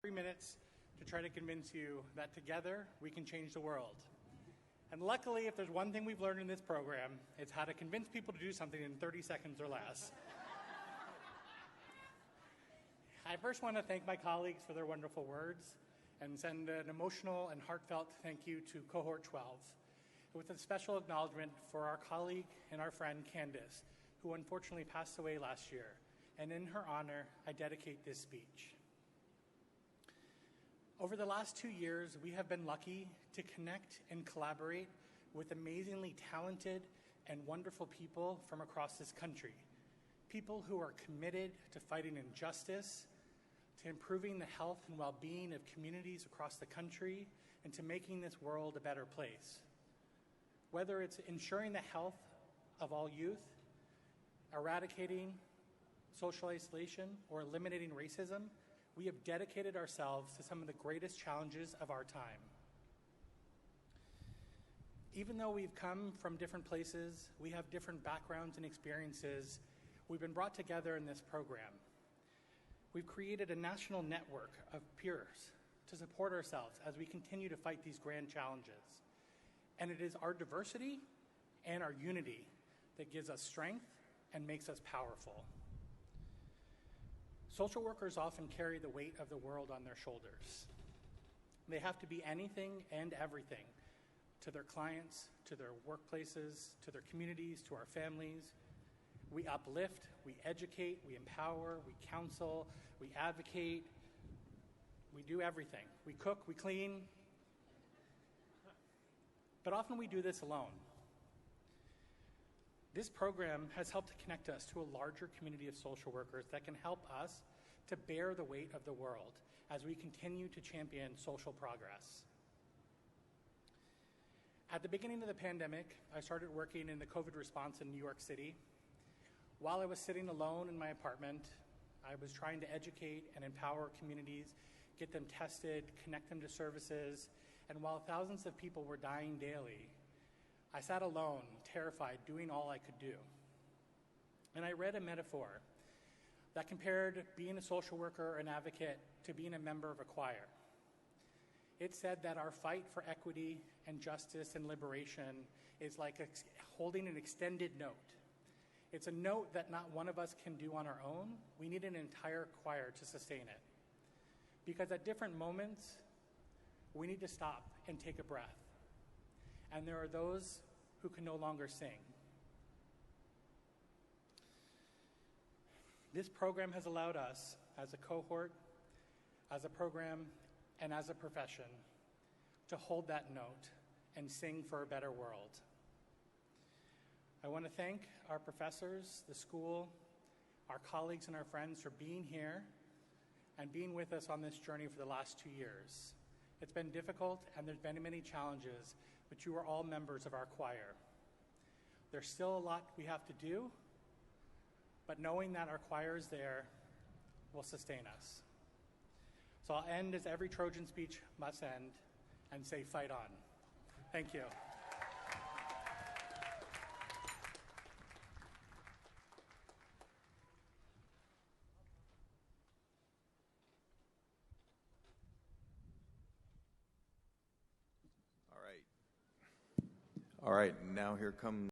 3 minutes to try to convince you that together we can change the world. And luckily, if there's one thing we've learned in this program, it's how to convince people to do something in 30 seconds or less. I first want to thank my colleagues for their wonderful words and send an emotional and heartfelt thank you to Cohort 12, with a special acknowledgement for our colleague and our friend Candace, who unfortunately passed away last year. And in her honor, I dedicate this speech. Over the last 2 years, we have been lucky to connect and collaborate with amazingly talented and wonderful people from across this country. People who are committed to fighting injustice, to improving the health and well-being of communities across the country, and to making this world a better place. Whether it's ensuring the health of all youth, eradicating social isolation, or eliminating racism, we have dedicated ourselves to some of the greatest challenges of our time. Even though we've come from different places, we have different backgrounds and experiences, we've been brought together in this program. We've created a national network of peers to support ourselves as we continue to fight these grand challenges. And it is our diversity and our unity that gives us strength and makes us powerful. Social workers often carry the weight of the world on their shoulders. They have to be anything and everything to their clients, to their workplaces, to their communities, to our families. We uplift, we educate, we empower, we counsel, we advocate, we do everything. We cook, we clean. But often we do this alone. This program has helped to connect us to a larger community of social workers that can help us to bear the weight of the world as we continue to champion social progress. At the beginning of the pandemic, I started working in the COVID response in New York City. While I was sitting alone in my apartment, I was trying to educate and empower communities, get them tested, connect them to services, and while thousands of people were dying daily, I sat alone, terrified, doing all I could do. And I read a metaphor that compared being a social worker or an advocate to being a member of a choir. It said that our fight for equity and justice and liberation is like holding an extended note. It's a note that not one of us can do on our own. We need an entire choir to sustain it. Because at different moments, we need to stop and take a breath. And there are those who can no longer sing. This program has allowed us, as a cohort, as a program, and as a profession, to hold that note and sing for a better world. I want to thank our professors, the school, our colleagues, and our friends for being here and being with us on this journey for the last 2 years. It's been difficult, and there's been many challenges, but you are all members of our choir. There's still a lot we have to do, but knowing that our choir is there will sustain us. So I'll end as every Trojan speech must end and say, fight on. Thank you. All right, now here comes